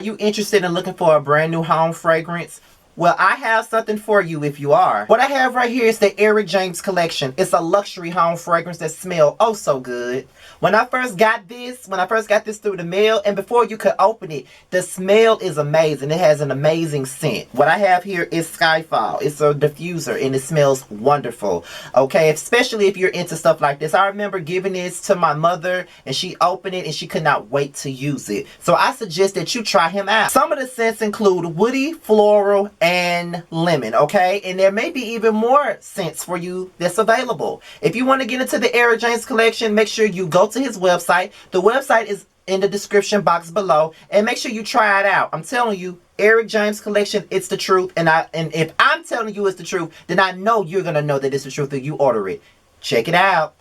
You interested in looking for a brand new home fragrance? Well, I have something for you if you are. What I have right here is the Eric James collection. It's a luxury home fragrance that smells oh so good. When I first got this through the mail, and before you could open it, the smell is amazing. It has an amazing scent. What I have here is Skyfall. It's a diffuser and it smells wonderful. Okay, especially if you're into stuff like this. I remember giving this to my mother and she opened it and she could not wait to use it. So I suggest that you try him out. Some of the scents include woody, floral, and lemon, okay? And there may be even more scents for you that's available. If you want to get into the Eric James collection, make sure you go to his website. The website is in the description box below, and make sure you try it out. I'm telling you, Eric James collection, it's the truth. And if I'm telling you it's the truth, then I know you're gonna know that it's the truth if you order it. Check it out.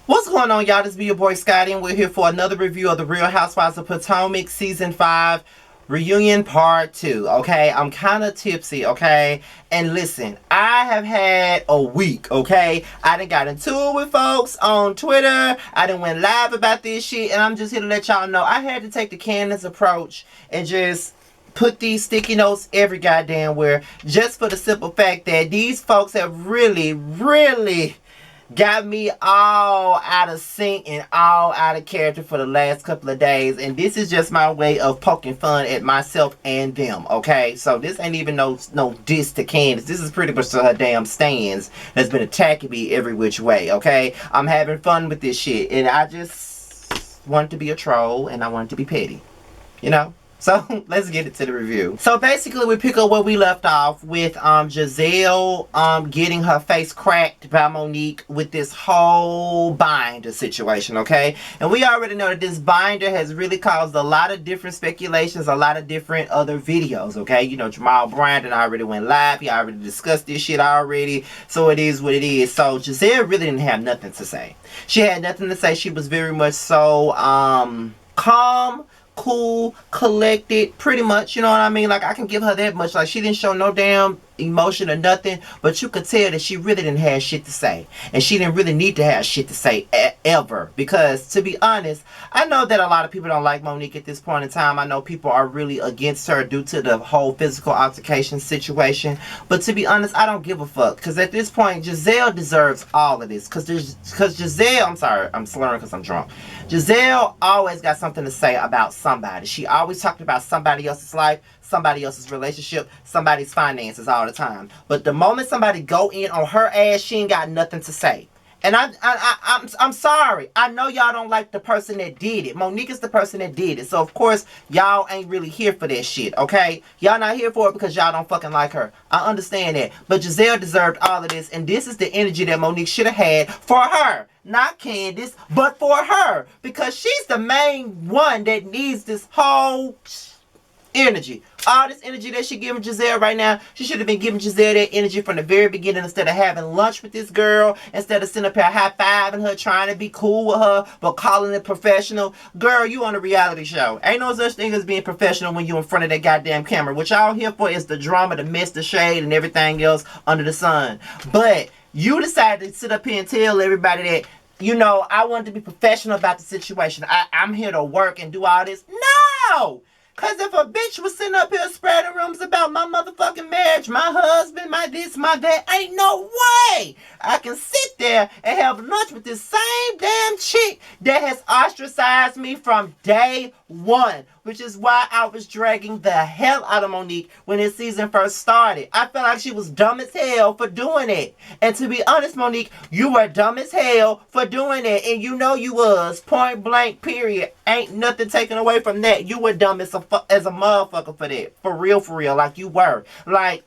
What's going on, y'all? This be your boy Scotty, and we're here for another review of the Real Housewives of Potomac Season 5 Reunion Part 2, okay? I'm kind of tipsy, okay? And listen, I have had a week, okay? I done got into it with folks on Twitter. I done went live about this shit, and I'm just here to let y'all know I had to take the Candiace approach and just put these sticky notes every goddamn where, just for the simple fact that these folks have really got me all out of sync and all out of character for the last couple of days. And this is just my way of poking fun at myself and them, okay? So this ain't even no diss to Candiace. This is pretty much her damn stands that's been attacking me every which way, okay? I'm having fun with this shit. And I just want to be a troll and I want to be petty, you know? So let's get into the review. So basically we pick up where we left off with Giselle getting her face cracked by Monique with this whole binder situation, okay? And we already know that this binder has really caused a lot of different speculations, a lot of different other videos, okay? You know, Jamal Brandon already went live. He already discussed this shit already. So it is what it is. So Giselle really didn't have nothing to say. She had nothing to say. She was very much so calm, cool, collected, pretty much, you know what I mean? Like, I can give her that much. Like, she didn't show no damn emotion or nothing, but you could tell that she really didn't have shit to say, and she didn't really need to have shit to say ever, because to be honest, I know that a lot of people don't like Monique at this point in time. I know people are really against her due to the whole physical altercation situation, but to be honest, I don't give a fuck, because at this point Giselle deserves all of this, because Giselle, I'm sorry, I'm slurring because I'm drunk. Giselle always got something to say about somebody. She always talked about somebody else's life, somebody else's relationship, somebody's finances all the time. But the moment somebody go in on her ass, she ain't got nothing to say. And I'm sorry. I know y'all don't like the person that did it. Monique is the person that did it. So of course y'all ain't really here for that shit, okay? Y'all not here for it because y'all don't fucking like her. I understand that. But Giselle deserved all of this, and this is the energy that Monique should have had for her. Not Candiace, but for her. Because she's the main one that needs this whole energy. All this energy that she giving Giselle right now, she should have been giving Giselle that energy from the very beginning, instead of having lunch with this girl, instead of sitting up here high-fiving her, trying to be cool with her, but calling it professional. Girl, you on a reality show. Ain't no such thing as being professional when you in front of that goddamn camera. What y'all here for is the drama, the mess, the shade, and everything else under the sun. But you decided to sit up here and tell everybody that, you know, I wanted to be professional about the situation. I'm here to work and do all this. No! Because if a bitch was sitting up here spreading rumors about my motherfucking marriage, my husband, my this, my that, ain't no way I can sit there and have lunch with this same damn chick that has ostracized me from day one. Which is why I was dragging the hell out of Monique when this season first started. I felt like she was dumb as hell for doing it. And to be honest, Monique, you were dumb as hell for doing it. And you know you was. Point blank, period. Ain't nothing taken away from that. You were dumb as a motherfucker for that. For real, like you were. Like,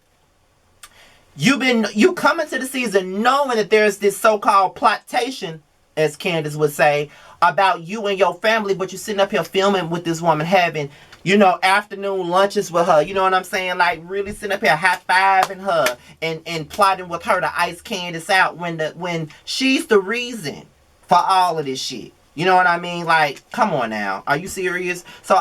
you come into the season knowing that there's this so-called plotation, as Candiace would say, about you and your family, but you're sitting up here filming with this woman having you know, afternoon lunches with her. You know what I'm saying? Like really sitting up here high-fiving her and plotting with her to ice Candiace out when she's the reason for all of this shit. You know what I mean? Like, come on now. Are you serious? So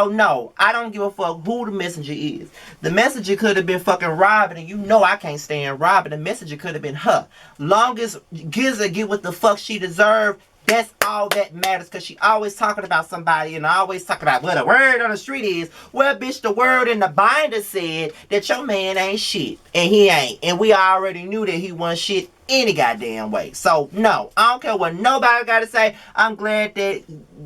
no, I don't give a fuck who the messenger is. The messenger could have been fucking Robin, and you know I can't stand Robin. The messenger could have been her. Long as Giza get what the fuck she deserved, that's all that matters, because she always talking about somebody and always talking about what the word on the street is. Well, bitch, the word in the binder said that your man ain't shit. And he ain't. And we already knew that he wasn't shit any goddamn way. So, no. I don't care what nobody got to say. I'm glad that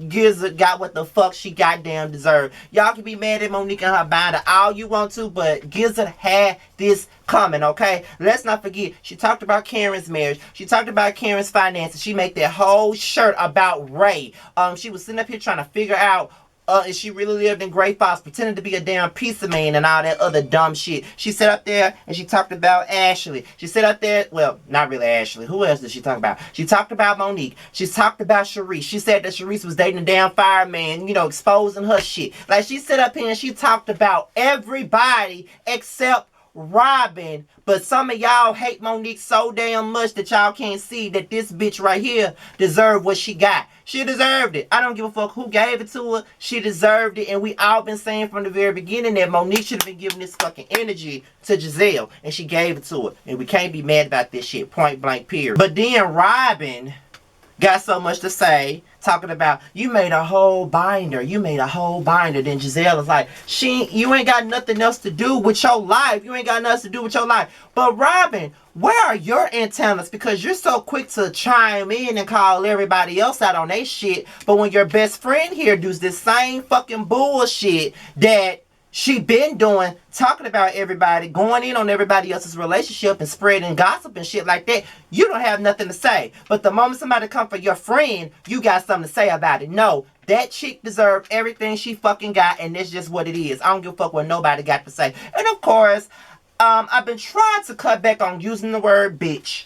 Giza got what the fuck she goddamn deserved. Y'all can be mad at Monique and her binder all you want to, but Giza had this coming, okay? Let's not forget, she talked about Karen's marriage. She talked about Karen's finances. She made that whole shirt about Ray. She was sitting up here trying to figure out if she really lived in Great Falls, pretending to be a damn pizza man and all that other dumb shit. She sat up there and she talked about Ashley. She sat up there, well, not really Ashley. Who else did she talk about? She talked about Monique. She talked about Sharice. She said that Sharice was dating a damn fireman, you know, exposing her shit. Like, she sat up here and she talked about everybody except Robin. But some of y'all hate Monique so damn much that y'all can't see that this bitch right here deserved what she got. She deserved it. I don't give a fuck who gave it to her. She deserved it. And we all been saying from the very beginning that Monique should have been giving this fucking energy to Giselle. And she gave it to her. And we can't be mad about this shit. Point blank period. But then Robin got so much to say, talking about, you made a whole binder. You made a whole binder. Then Giselle is like, you ain't got nothing else to do with your life. You ain't got nothing to do with your life. But Robin, where are your antennas? Because you're so quick to chime in and call everybody else out on their shit. But when your best friend here does this same fucking bullshit that she been doing, talking about everybody, going in on everybody else's relationship and spreading gossip and shit like that, you don't have nothing to say. But the moment somebody come for your friend, you got something to say about it. No, that chick deserved everything she fucking got, and that's just what it is. I don't give a fuck what nobody got to say. And of course, I've been trying to cut back on using the word bitch.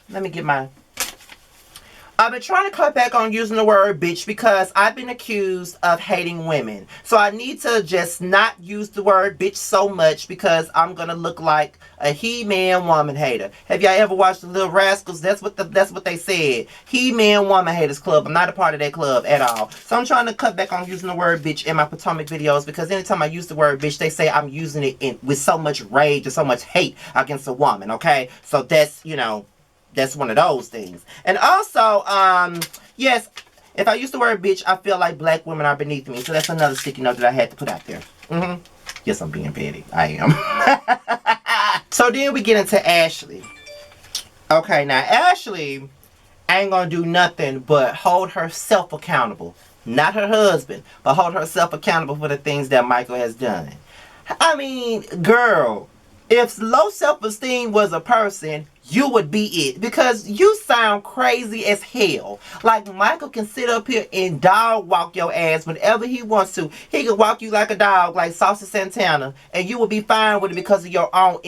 I've been trying to cut back on using the word bitch because I've been accused of hating women. So I need to just not use the word bitch so much because I'm going to look like a he-man woman hater. Have y'all ever watched The Little Rascals? That's what they said. He-man woman haters club. I'm not a part of that club at all. So I'm trying to cut back on using the word bitch in my Potomac videos because anytime I use the word bitch, they say I'm using it with so much rage and so much hate against a woman, okay? So that's, you know, that's one of those things. And also, yes, if I use the word bitch, I feel like black women are beneath me. So that's another sticky note that I had to put out there. Yes, I'm being petty. I am. So then we get into Ashley. Okay, now Ashley ain't gonna do nothing but hold herself accountable. Not her husband, but hold herself accountable for the things that Michael has done. I mean, girl, if low self-esteem was a person, you would be it. Because you sound crazy as hell. Like, Michael can sit up here and dog walk your ass whenever he wants to. He can walk you like a dog, like Saucy Santana. And you will be fine with it because of your own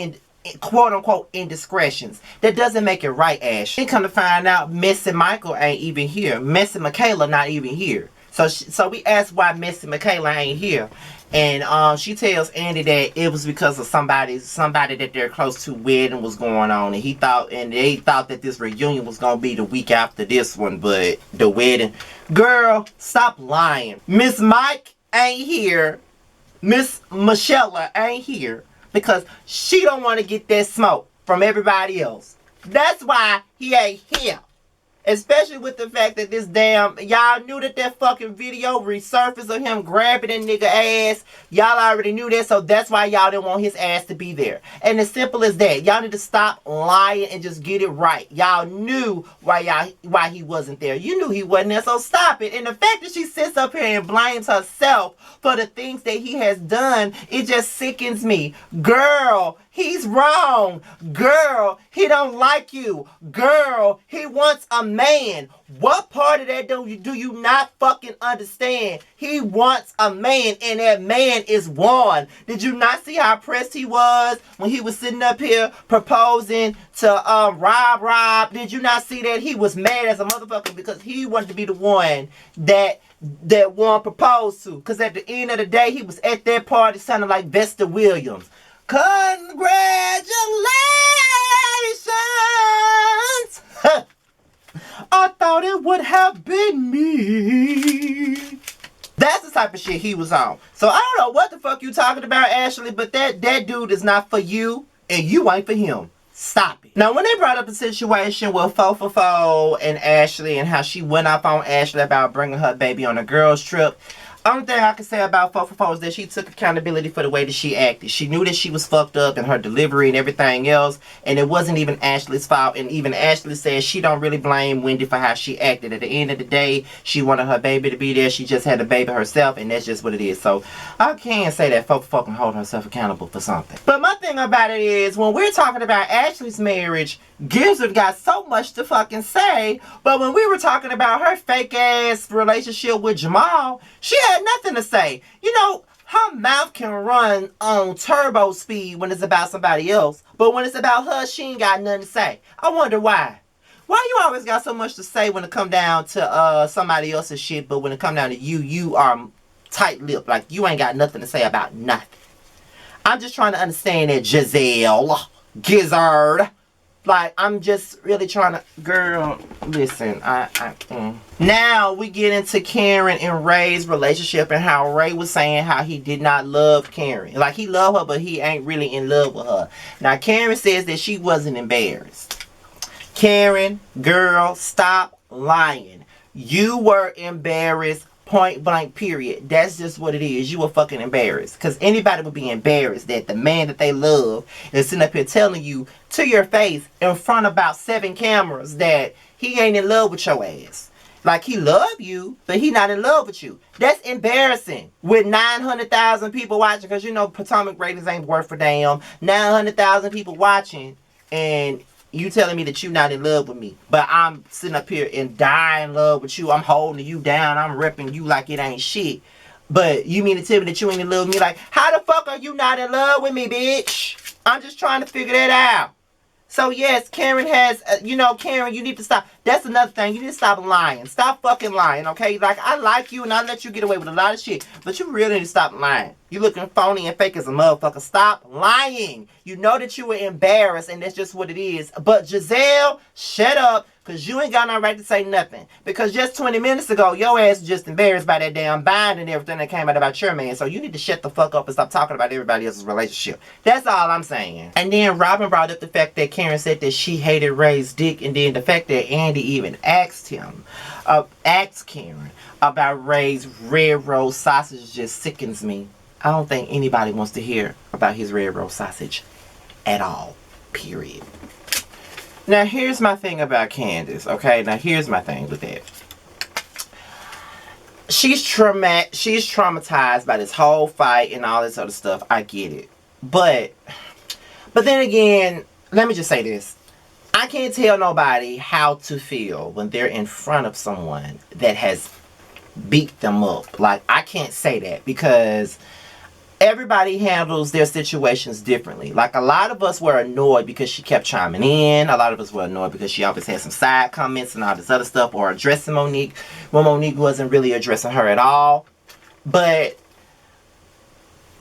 quote-unquote indiscretions. That doesn't make it right, Ash. Then come to find out, Messy Michael ain't even here. Messy Michaela not even here. So we asked why Messy Michaela ain't here. And she tells Andy that it was because of somebody that they're close to wedding was going on, and they thought that this reunion was gonna be the week after this one, but the wedding. Girl, stop lying. Miss Mike ain't here. Miss Michelle ain't here because she don't want to get that smoke from everybody else. That's why he ain't here. Especially with the fact that this damn, y'all knew that fucking video resurfaced of him grabbing that nigga ass. Y'all already knew that, so that's why y'all didn't want his ass to be there. And as simple as that. Y'all need to stop lying and just get it right. Y'all knew why he wasn't there. You knew he wasn't there, so stop it. And the fact that she sits up here and blames herself for the things that he has done, it just sickens me. Girl, he's wrong. Girl, he don't like you. Girl, he wants a man. What part of that do you not fucking understand? He wants a man, and that man is one. Did you not see how pressed he was when he was sitting up here proposing to Rob? Did you not see that he was mad as a motherfucker because he wanted to be the one that one proposed to? Because at the end of the day, he was at that party sounding like Vesta Williams. Congratulations! I thought it would have been me. That's the type of shit he was on. So I don't know what the fuck you talking about, Ashley, but that dude is not for you, and you ain't for him. Stop it. Now, when they brought up the situation with Fofofo and Ashley and how she went off on Ashley about bringing her baby on a girls trip, only thing I can say about Fofofo is that she took accountability for the way that she acted. She knew that she was fucked up in her delivery and everything else, and it wasn't even Ashley's fault. And even Ashley says she don't really blame Wendy for how she acted. At the end of the day, she wanted her baby to be there. She just had a baby herself, and that's just what it is. So I can't say that Fofofo can hold herself accountable for something. But my thing about it is, when we're talking about Ashley's marriage, Gizzard got so much to fucking say, but when we were talking about her fake ass relationship with Jamal, she had nothing to say. You know, her mouth can run on turbo speed when it's about somebody else, but when it's about her, she ain't got nothing to say. I wonder why. Why you always got so much to say when it come down to somebody else's shit, but when it come down to you, you are tight-lipped, like you ain't got nothing to say about nothing. I'm just trying to understand that, Giselle, Gizzard. Like, I'm just really trying to... Girl, listen. Now, we get into Karen and Ray's relationship and how Ray was saying how he did not love Karen. Like, he loved her, but he ain't really in love with her. Now, Karen says that she wasn't embarrassed. Karen, girl, stop lying. You were embarrassed. Point blank, period. That's just what it is. You were fucking embarrassed. Because anybody would be embarrassed that the man that they love is sitting up here telling you to your face in front of about 7 cameras that he ain't in love with your ass. Like, he love you, but he not in love with you. That's embarrassing. With 900,000 people watching, because you know Potomac ratings ain't worth a damn. 900,000 people watching, and you telling me that you not in love with me, but I'm sitting up here and dying in love with you. I'm holding you down. I'm repping you like it ain't shit. But you mean to tell me that you ain't in love with me? Like, how the fuck are you not in love with me, bitch? I'm just trying to figure that out. So yes, Karen has, Karen, you need to stop. That's another thing. You need to stop lying. Stop fucking lying, okay? Like, I like you and I let you get away with a lot of shit, but you really need to stop lying. You looking phony and fake as a motherfucker. Stop lying. You know that you were embarrassed and that's just what it is. But Giselle, shut up, because you ain't got no right to say nothing. Because just 20 minutes ago, your ass was just embarrassed by that damn bind and everything that came out about your man. So you need to shut the fuck up and stop talking about everybody else's relationship. That's all I'm saying. And then Robin brought up the fact that Karen said that she hated Ray's dick, and then the fact that Andy even asked Karen about Ray's red roll sausage just sickens me. I don't think anybody wants to hear about his red roll sausage at all. Period. Now, here's my thing about Candiace, okay? Now, here's my thing with that. She's traumatized by this whole fight and all this other stuff. I get it. But then again, let me just say this. I can't tell nobody how to feel when they're in front of someone that has beat them up. Like, I can't say that because everybody handles their situations differently. Like, a lot of us were annoyed because she kept chiming in. A lot of us were annoyed because she always had some side comments and all this other stuff, or addressing Monique when Monique wasn't really addressing her at all. But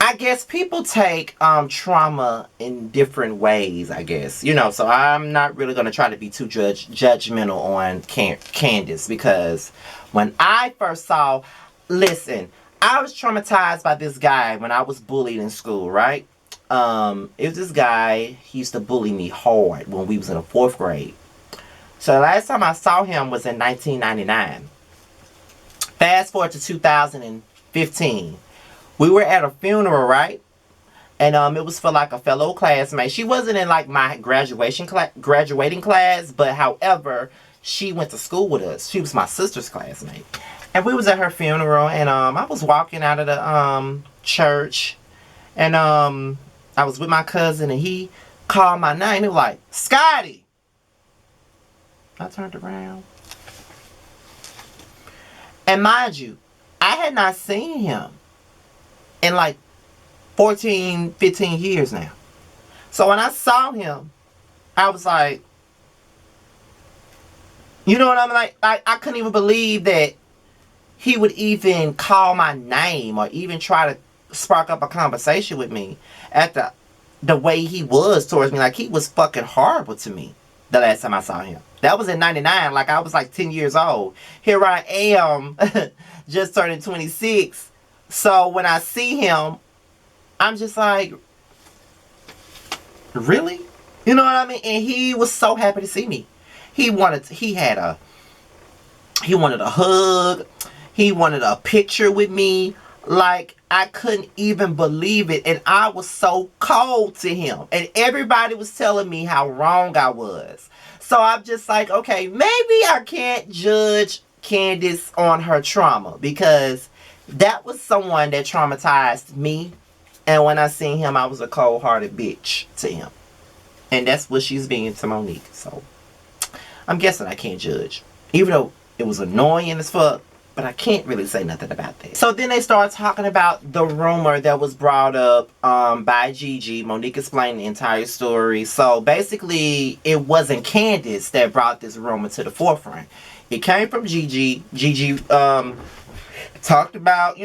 I guess people take trauma in different ways, I guess. You know, so I'm not really going to try to be too judgmental on Candiace, because when I first saw, listen, I was traumatized by this guy when I was bullied in school, right? It was this guy, he used to bully me hard when we was in the 4th grade. So the last time I saw him was in 1999. Fast forward to 2015. We were at a funeral, right? And it was for like a fellow classmate. She wasn't in like my graduating class, but however, she went to school with us. She was my sister's classmate. And we was at her funeral, and I was walking out of the church, and I I was with my cousin and he called my name. He was like, Scotty. I turned around. And mind you, I had not seen him in like 14, 15 years now. So when I saw him, I was like, you know what I mean? Like, I couldn't even believe that he would even call my name or even try to spark up a conversation with me after the way he was towards me. Like, he was fucking horrible to me the last time I saw him. That was in 99. Like, I was like 10 years old. Here I am, just turning 26. So when I see him, I'm just like, really? You know what I mean? And he was so happy to see me. He wanted a hug. He wanted a picture with me. Like, I couldn't even believe it. And I was so cold to him. And everybody was telling me how wrong I was. So I'm just like, okay, maybe I can't judge Candiace on her trauma. Because that was someone that traumatized me. And when I seen him, I was a cold-hearted bitch to him. And that's what she's being to Monique. So I'm guessing I can't judge. Even though it was annoying as fuck. But I can't really say nothing about that. So then they start talking about the rumor that was brought up by Gigi. Monique explained the entire story. So basically, it wasn't Candiace that brought this rumor to the forefront. It came from Gigi. Gigi talked about,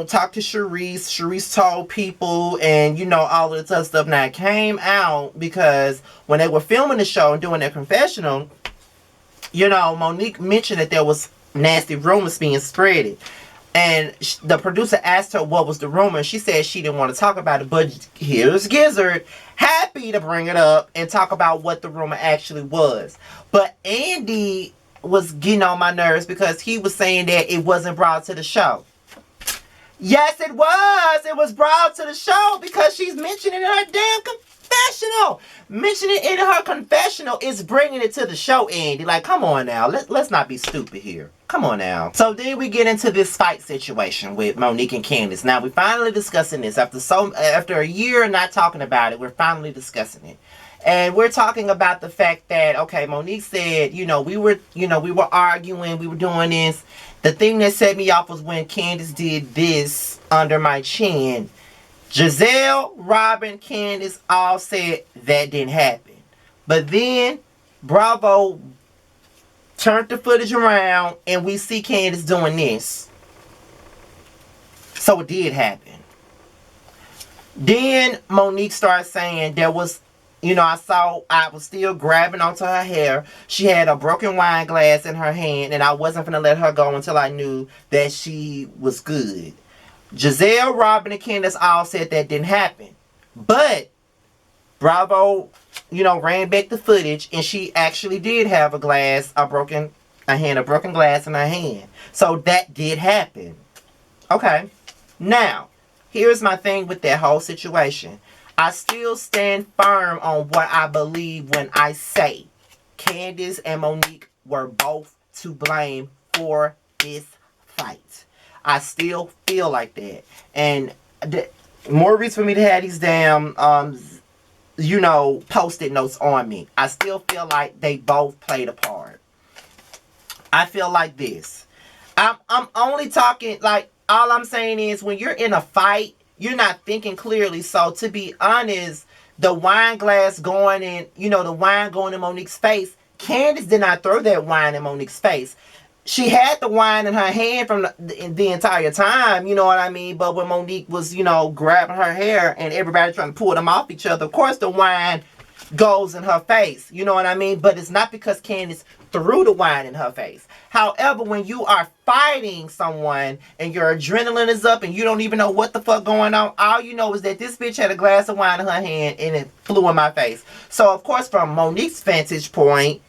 talked to Sharice. Sharice told people and, all of this other stuff. Now, it came out because when they were filming the show and doing their confessional, Monique mentioned that there was nasty rumors being spread. And the producer asked her what was the rumor. And she said she didn't want to talk about it. But here's Gizzard, happy to bring it up and talk about what the rumor actually was. But Andy was getting on my nerves because he was saying that it wasn't brought to the show. Yes, it was. It was brought to the show because she's mentioning it in her damn confessional. Mentioning it in her confessional is bringing it to the show, Andy. Like, come on now. Let's not be stupid here. Come on now. So then we get into this fight situation with Monique and Candiace. Now, we're finally discussing this. After a year not talking about it, we're finally discussing it. And we're talking about the fact that, okay, Monique said, we were arguing, we were doing this. The thing that set me off was when Candiace did this under my chin. Giselle, Robin, Candiace all said that didn't happen. But then Bravo turned the footage around and we see Candiace doing this. So it did happen. Then Monique started saying there was, I was still grabbing onto her hair. She had a broken wine glass in her hand and I wasn't going to let her go until I knew that she was good. Giselle, Robin, and Candiace all said that didn't happen. But Bravo, ran back the footage and she actually did have a broken glass in her hand. So that did happen. Okay. Now, here's my thing with that whole situation. I still stand firm on what I believe when I say Candiace and Monique were both to blame for this fight. I still feel like that. And more reason for me to have these damn, post-it notes on me. I still feel like they both played a part. I feel like this. I'm only talking, like, all I'm saying is when you're in a fight, you're not thinking clearly. So to be honest, the wine glass going in, the wine going in Monique's face, Candiace did not throw that wine in Monique's face. She had the wine in her hand from the entire time, you know what I mean? But when Monique was, grabbing her hair and everybody trying to pull them off each other, of course the wine goes in her face, you know what I mean? But it's not because Candiace threw the wine in her face. However, when you are fighting someone and your adrenaline is up and you don't even know what the fuck going on, all you know is that this bitch had a glass of wine in her hand and it flew in my face. So, of course, from Monique's vantage point,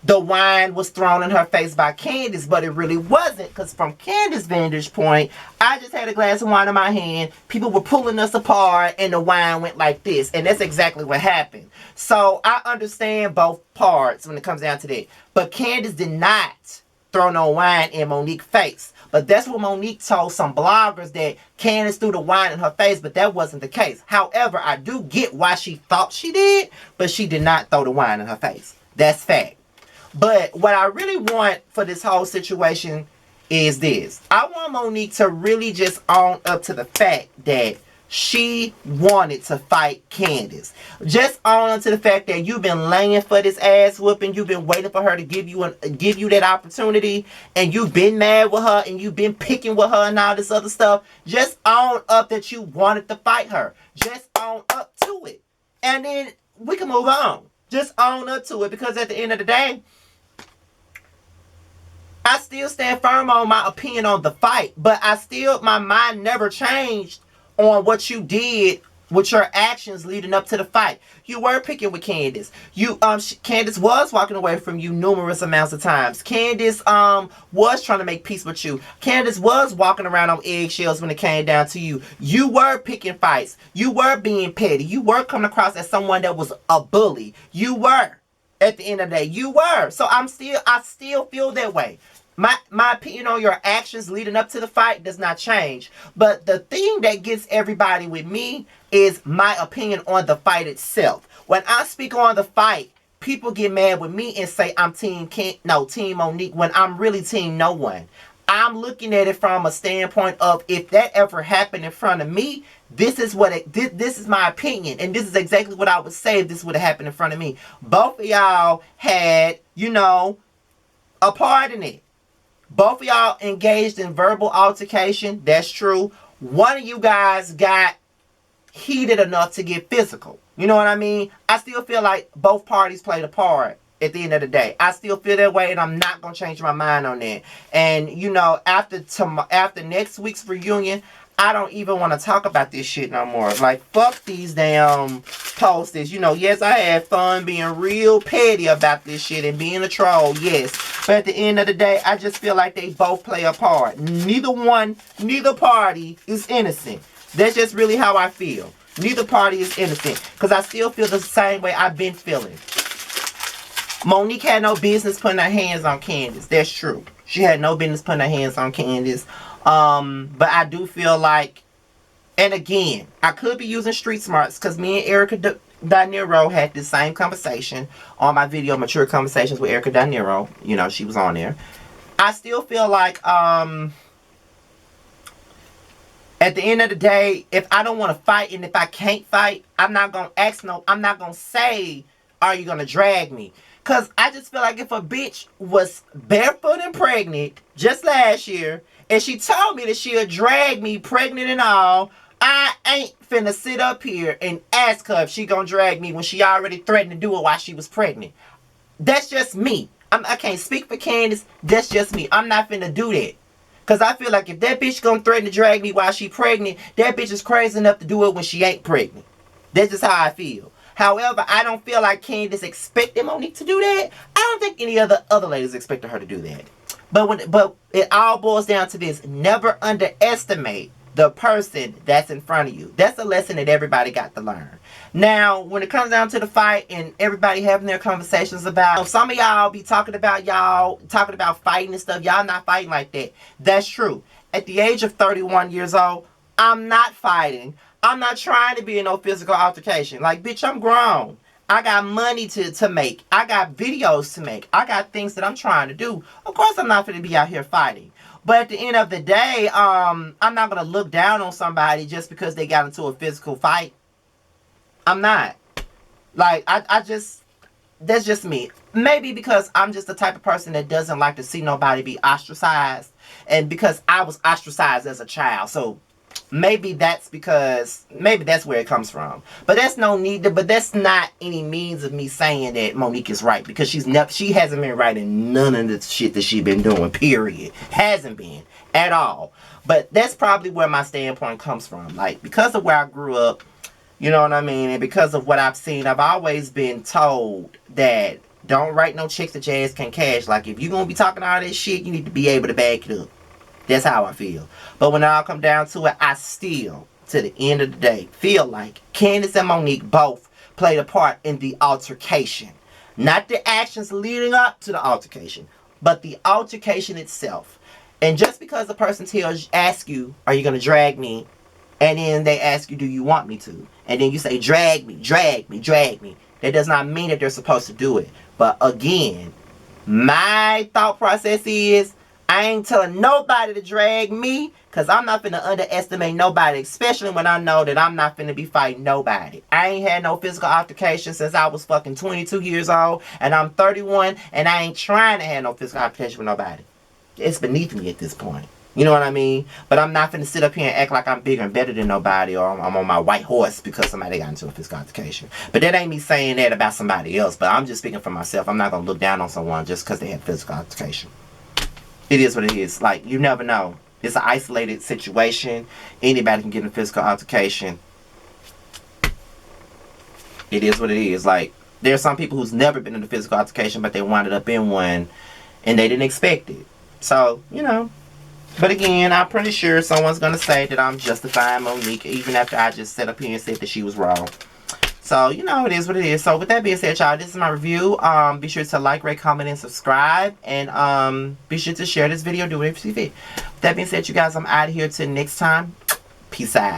the wine was thrown in her face by Candiace, but it really wasn't, because from Candiace's vantage point, I just had a glass of wine in my hand, people were pulling us apart, and the wine went like this, and that's exactly what happened. So I understand both parts when it comes down to that, but Candiace did not throw no wine in Monique's face. But that's what Monique told some bloggers, that Candiace threw the wine in her face, but that wasn't the case. However, I do get why she thought she did, but she did not throw the wine in her face. That's fact. But what I really want for this whole situation is this. I want Monique to really just own up to the fact that she wanted to fight Candiace. Just own up to the fact that you've been laying for this ass whooping. You've been waiting for her to give you that opportunity, and you've been mad with her, and you've been picking with her and all this other stuff. Just own up that you wanted to fight her. Just own up to it, and then we can move on. Just own up to it, because at the end of the day, I still stand firm on my opinion on the fight, but my mind never changed on what you did with your actions leading up to the fight. You were picking with Candiace. Candiace was walking away from you numerous amounts of times. Candiace was trying to make peace with you. Candiace was walking around on eggshells when it came down to you. You were picking fights. You were being petty. You were coming across as someone that was a bully. You were. At the end of the day, you were. So I still feel that way. My opinion on your actions leading up to the fight does not change. But the thing that gets everybody with me is my opinion on the fight itself. When I speak on the fight, people get mad with me and say I'm Team Monique, when I'm really Team no one. I'm looking at it from a standpoint of, if that ever happened in front of me, this is my opinion, and this is exactly what I would say if this would have happened in front of me. Both of y'all had, a part in it. Both of y'all engaged in verbal altercation. That's true. One of you guys got heated enough to get physical. You know what I mean? I still feel like both parties played a part at the end of the day. I still feel that way, and I'm not going to change my mind on that. And, after next week's reunion, I don't even want to talk about this shit no more. Like, fuck these damn posters. Yes, I had fun being real petty about this shit and being a troll, yes. But at the end of the day, I just feel like they both play a part. Neither party is innocent. That's just really how I feel. Neither party is innocent. Because I still feel the same way I've been feeling. Monique had no business putting her hands on Candiace. That's true. She had no business putting her hands on Candiace. But I do feel like, and again, I could be using street smarts, because me and Erica De Niro had this same conversation on my video, Mature Conversations with Erica De Niro. She was on there. I still feel like, at the end of the day, if I don't want to fight, and if I can't fight, I'm not going to say, are you going to drag me? Because I just feel like if a bitch was barefoot and pregnant just last year, and she told me that she'll drag me pregnant and all, I ain't finna sit up here and ask her if she gonna drag me when she already threatened to do it while she was pregnant. That's just me. I can't speak for Candiace. That's just me. I'm not finna do that. Because I feel like if that bitch gonna threaten to drag me while she pregnant, that bitch is crazy enough to do it when she ain't pregnant. That's just how I feel. However, I don't feel like Candiace expected Monique to do that. I don't think any other ladies expected her to do that. But it all boils down to this. Never underestimate the person that's in front of you. That's a lesson that everybody got to learn. Now, when it comes down to the fight and everybody having their conversations about, some of y'all be talking about fighting and stuff. Y'all not fighting like that. That's true. At the age of 31 years old, I'm not fighting. I'm not trying to be in no physical altercation. Like, bitch, I'm grown. I got money to make. I got videos to make. I got things that I'm trying to do. Of course, I'm not going to be out here fighting. But at the end of the day, I'm not going to look down on somebody just because they got into a physical fight. I'm not. Like, that's just me. Maybe because I'm just the type of person that doesn't like to see nobody be ostracized. And because I was ostracized as a child. So maybe that's where it comes from. But that's not any means of me saying that Monique is right, because she hasn't been right in none of the shit that she been doing, period. Hasn't been at all. But that's probably where my standpoint comes from. Like, because of where I grew up, you know what I mean, and because of what I've seen, I've always been told that don't write no checks that your ass can cash. Like, if you're gonna be talking all this shit, you need to be able to back it up. That's how I feel. But when it all come down to it, I still, to the end of the day, feel like Candiace and Monique both played a part in the altercation. Not the actions leading up to the altercation. but the altercation itself. And just because the person asks you, are you going to drag me? And then they ask you, do you want me to? And then you say, drag me, drag me, drag me. That does not mean that they're supposed to do it. But again, my thought process is, I ain't telling nobody to drag me, because I'm not finna underestimate nobody, especially when I know that I'm not finna be fighting nobody. I ain't had no physical altercation since I was fucking 22 years old, and I'm 31, and I ain't trying to have no physical altercation with nobody. It's beneath me at this point. You know what I mean? But I'm not finna sit up here and act like I'm bigger and better than nobody, or I'm on my white horse because somebody got into a physical altercation. But that ain't me saying that about somebody else, but I'm just speaking for myself. I'm not gonna look down on someone just because they had physical altercation. It is what it is. Like, you never know. It's an isolated situation. Anybody can get in a physical altercation. It is what it is. Like, there's some people who's never been in a physical altercation, but they wound up in one, and they didn't expect it. So, you know. But again, I'm pretty sure someone's going to say that I'm justifying Monique, even after I just sat up here and said that she was wrong. So, you know, it is what it is. So, with that being said, y'all, this is my review. Be sure to like, rate, comment, and subscribe. And be sure to share this video. Do whatever you see fit. With that being said, you guys, I'm out of here till next time. Peace out.